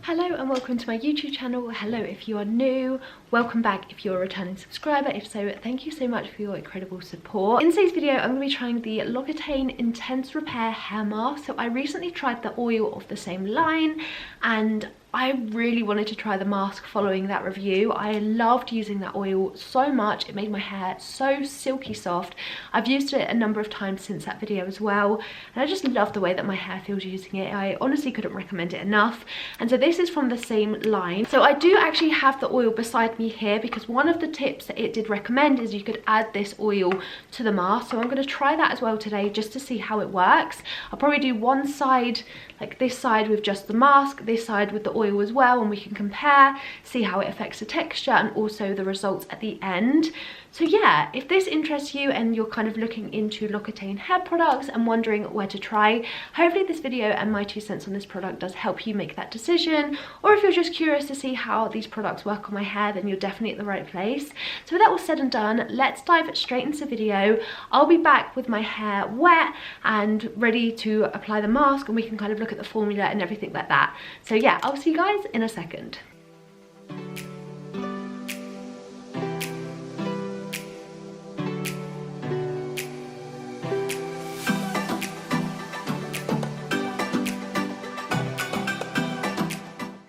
Hello and welcome to my YouTube channel. Hello if you are new, welcome back if you're a returning subscriber. If so, thank you so much for your incredible support. In today's video, I'm going to be trying the L'Occitane Intense Repair Hair Mask. So I recently tried the oil of the same line and I really wanted to try the mask following that review. I loved using that oil so much. It made my hair so silky soft. I've used it a number of times since that video as well, and I just love the way that my hair feels using it. I honestly couldn't recommend it enough. And so this is from the same line. So I do actually have the oil beside me here because one of the tips that it did recommend is you could add this oil to the mask. So I'm going to try that as well today just to see how it works. I'll probably do one side, like this side with just the mask, this side with the oil as well, and we can compare, see how it affects the texture and also the results at the end. So yeah, if this interests you and you're kind of looking into L'Occitane hair products and wondering where to try, hopefully this video and my 2 cents on this product does help you make that decision. Or if you're just curious to see how these products work on my hair, then you're definitely at the right place. So with that all said and done, let's dive straight into the video. I'll be back with my hair wet and ready to apply the mask, and we can kind of look at the formula and everything like that. So yeah, I'll see you guys in a second.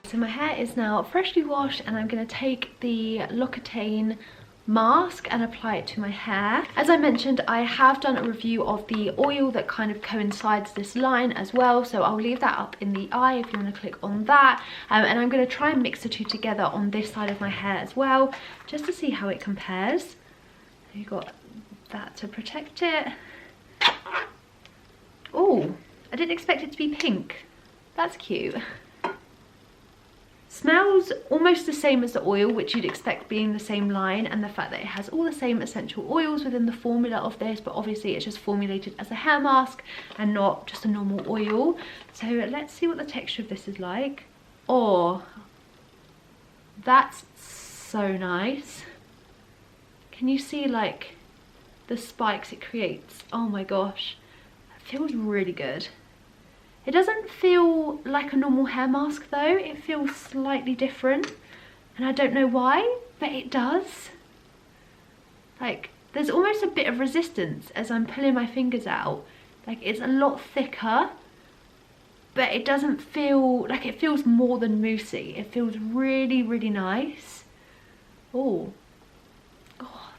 So my hair is now freshly washed and I'm going to take the L'Occitane mask and apply it to my hair. As I mentioned, I have done a review of the oil that kind of coincides this line as well, so I'll leave that up in the eye if you want to click on that. And I'm going to try and mix the two together on this side of my hair as well, just to see how it compares. You've got that to protect it. Oh, I didn't expect it to be pink. That's cute. Smells almost the same as the oil, which you'd expect being the same line, and the fact that it has all the same essential oils within the formula of this, but obviously it's just formulated as a hair mask and not just a normal oil. So let's see what the texture of this is like. Oh, that's so nice. Can you see like the spikes it creates? Oh my gosh, that feels really good. It doesn't feel like a normal hair mask though, it feels slightly different, and I don't know why, but it does. Like, there's almost a bit of resistance as I'm pulling my fingers out. Like, it's a lot thicker, but it doesn't feel, like it feels more than moussey. It feels really, really nice. Oh,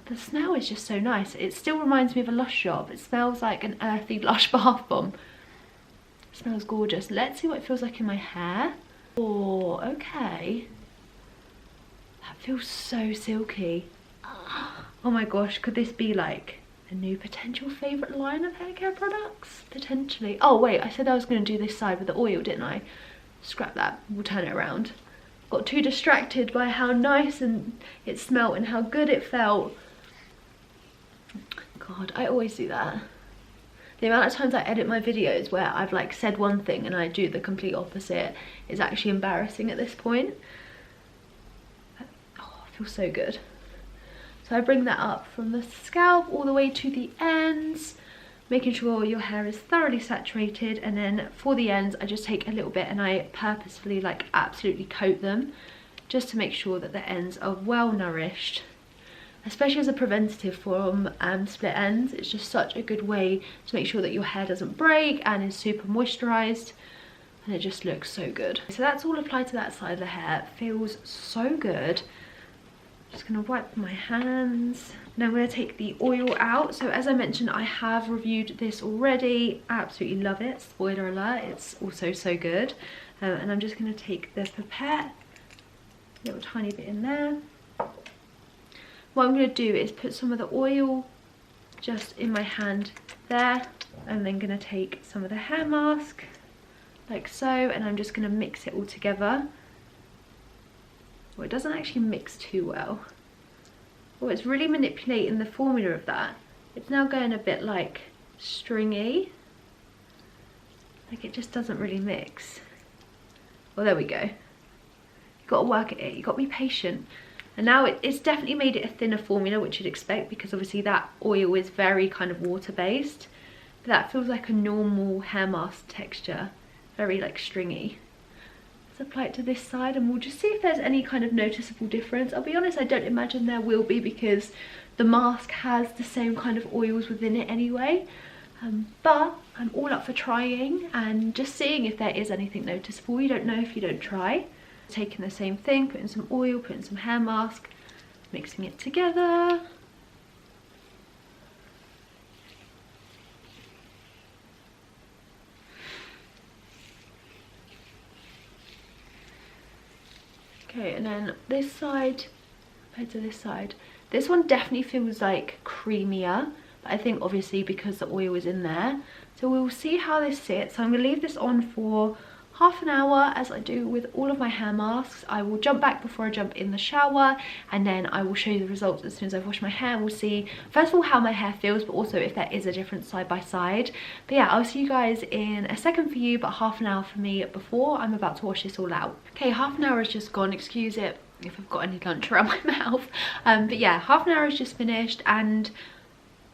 the smell is just so nice. It still reminds me of a Lush shop. It smells like an earthy Lush bath bomb. Smells gorgeous. Let's see what it feels like in my hair. Oh, okay. That feels so silky. Oh my gosh, could this be like a new potential favourite line of hair care products? Potentially. Oh wait, I said I was going to do this side with the oil, didn't I? Scrap that, we'll turn it around. Got too distracted by how nice and it smelled and how good it felt. God, I always do that. The amount of times I edit my videos where I've like said one thing and I do the complete opposite is actually embarrassing at this point. Oh, it feels so good. So I bring that up from the scalp all the way to the ends, making sure your hair is thoroughly saturated, and then for the ends I just take a little bit and I purposefully like absolutely coat them just to make sure that the ends are well nourished. Especially as a preventative from split ends, it's just such a good way to make sure that your hair doesn't break and is super moisturised, and it just looks so good. So that's all applied to that side of the hair. It feels so good. Just going to wipe my hands. Now I'm going to take the oil out. So as I mentioned, I have reviewed this already. Absolutely love it. Spoiler alert, it's also so good. And I'm just going to take the pipette, little tiny bit in there. What I'm going to do is put some of the oil just in my hand there, and then going to take some of the hair mask like so, and I'm just going to mix it all together. Well, it doesn't actually mix too well. Oh, it's really manipulating the formula of that. It's now going a bit like stringy. Like it just doesn't really mix. Well, there we go. You've got to work at it, you've got to be patient. And now it's definitely made it a thinner formula, which you'd expect because obviously that oil is very kind of water based. But that feels like a normal hair mask texture, very like stringy. apply it to this side and we'll just see if there's any kind of noticeable difference. I'll be honest, I don't imagine there will be because the mask has the same kind of oils within it anyway. But I'm all up for trying and just seeing if there is anything noticeable. You don't know if you don't try. Taking the same thing, putting some oil, putting some hair mask, mixing it together. Okay, and then this side compared to this side, this one definitely feels like creamier, but I think obviously because the oil is in there. So we'll see how this sits. So I'm going to leave this on for half an hour, as I do with all of my hair masks. I will jump back before I jump in the shower, and then I will show you the results as soon as I've washed my hair, and we'll see first of all how my hair feels, but also if there is a difference side by side. But yeah, I'll see you guys in a second for you, but half an hour for me before I'm about to wash this all out. Okay, half an hour has just gone. Excuse it if I've got any lunch around my mouth. But yeah, half an hour has just finished, and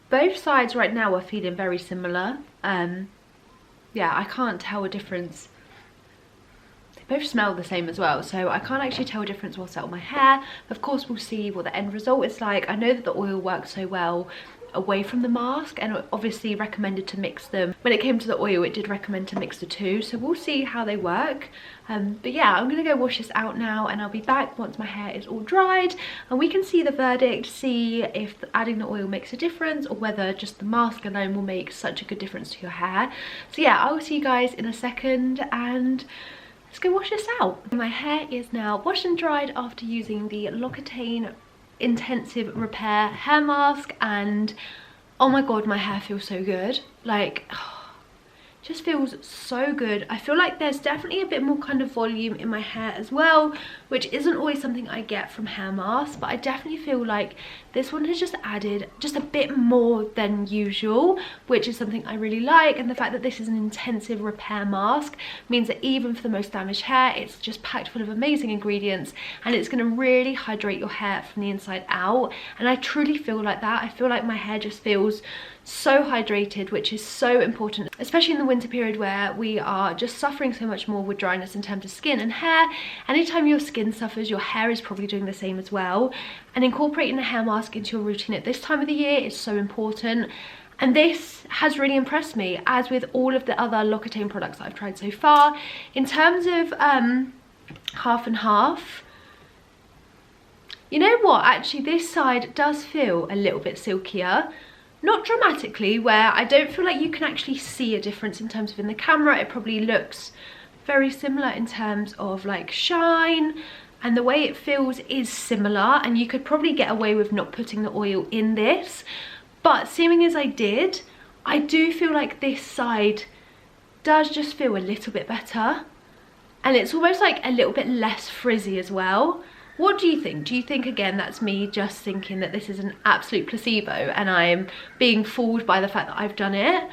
both sides right now are feeling very similar. Yeah, I can't tell a difference. Both smell the same as well, so I can't actually tell a difference whilst out on my hair. Of course, we'll see what the end result is like. I know that the oil works so well away from the mask, and obviously recommended to mix them. When it came to the oil, it did recommend to mix the two, so we'll see how they work. But yeah, I'm gonna go wash this out now, and I'll be back once my hair is all dried and we can see the verdict, see if adding the oil makes a difference or whether just the mask alone will make such a good difference to your hair. So yeah, I'll see you guys in a second, and let's go wash this out. My hair is now washed and dried after using the L'Occitane Intensive Repair hair mask, and oh my god, my hair feels so good. Like, just feels so good. I feel like there's definitely a bit more kind of volume in my hair as well, which isn't always something I get from hair masks, but I definitely feel like this one has just added just a bit more than usual, which is something I really like. And the fact that this is an intensive repair mask means that even for the most damaged hair, it's just packed full of amazing ingredients, and it's going to really hydrate your hair from the inside out. And I truly feel like that. I feel like my hair just feels so hydrated, which is so important, especially in the winter period where we are just suffering so much more with dryness in terms of skin and hair. Anytime your skin suffers, your hair is probably doing the same as well, and incorporating a hair mask into your routine at this time of the year is so important. And this has really impressed me, as with all of the other L'Occitane products that I've tried so far. In terms of half and half, you know what, actually this side does feel a little bit silkier. Not dramatically, where I don't feel like you can actually see a difference in terms of in the camera. It probably looks very similar in terms of like shine, and the way it feels is similar, and you could probably get away with not putting the oil in this. But seeming as I did, I do feel like this side does just feel a little bit better, and it's almost like a little bit less frizzy as well. What do you think? Do you think, again, that's me just thinking that this is an absolute placebo and I'm being fooled by the fact that I've done it?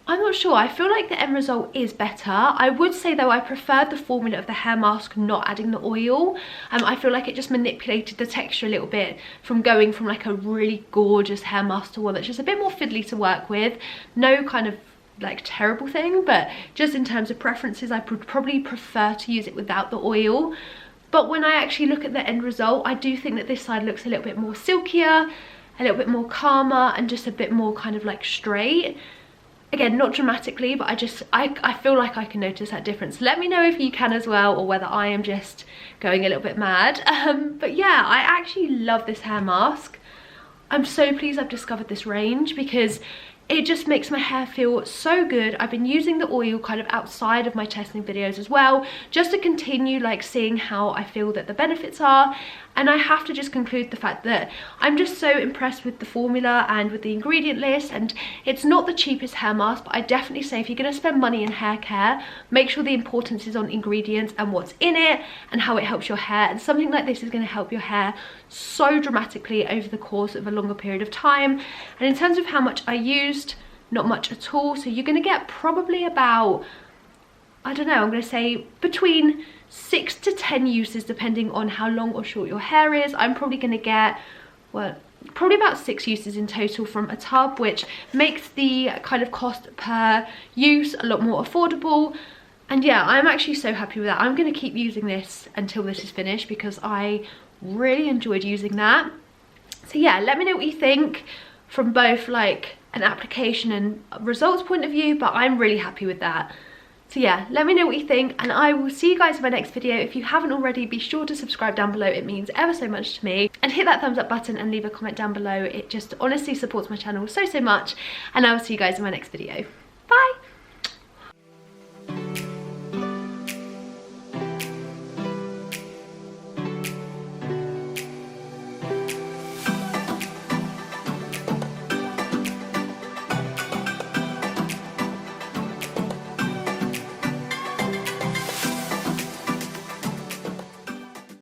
I'm not sure. I feel like the end result is better. I would say though, I preferred the formula of the hair mask not adding the oil. I feel like it just manipulated the texture a little bit from going from like a really gorgeous hair mask to one that's just a bit more fiddly to work with. No kind of like terrible thing, but just in terms of preferences, I would probably prefer to use it without the oil. But when I actually look at the end result, I do think that this side looks a little bit more silkier, a little bit more calmer, and just a bit more kind of like straight. Again, not dramatically, but I feel like I can notice that difference. Let me know if you can as well, or whether I am just going a little bit mad. But yeah, I actually love this hair mask. I'm so pleased I've discovered this range, because it just makes my hair feel so good. I've been using the oil kind of outside of my testing videos as well, just to continue like seeing how I feel that the benefits are. And I have to just conclude the fact that I'm just so impressed with the formula and with the ingredient list. And it's not the cheapest hair mask, but I definitely say if you're going to spend money in hair care, make sure the importance is on ingredients and what's in it and how it helps your hair. And something like this is going to help your hair so dramatically over the course of a longer period of time. And in terms of how much I used, not much at all. So you're going to get probably about, I don't know, I'm going to say between 6 to 10 uses depending on how long or short your hair is. I'm probably going to get, well, probably about 6 uses in total from a tub, which makes the kind of cost per use a lot more affordable. And yeah, I'm actually so happy with that. I'm going to keep using this until this is finished because I really enjoyed using that. So yeah, let me know what you think from both like an application and results point of view, but I'm really happy with that. So yeah, let me know what you think, and I will see you guys in my next video. If you haven't already, be sure to subscribe down below. It means ever so much to me. And hit that thumbs up button and leave a comment down below. It just honestly supports my channel so much. And I will see you guys in my next video.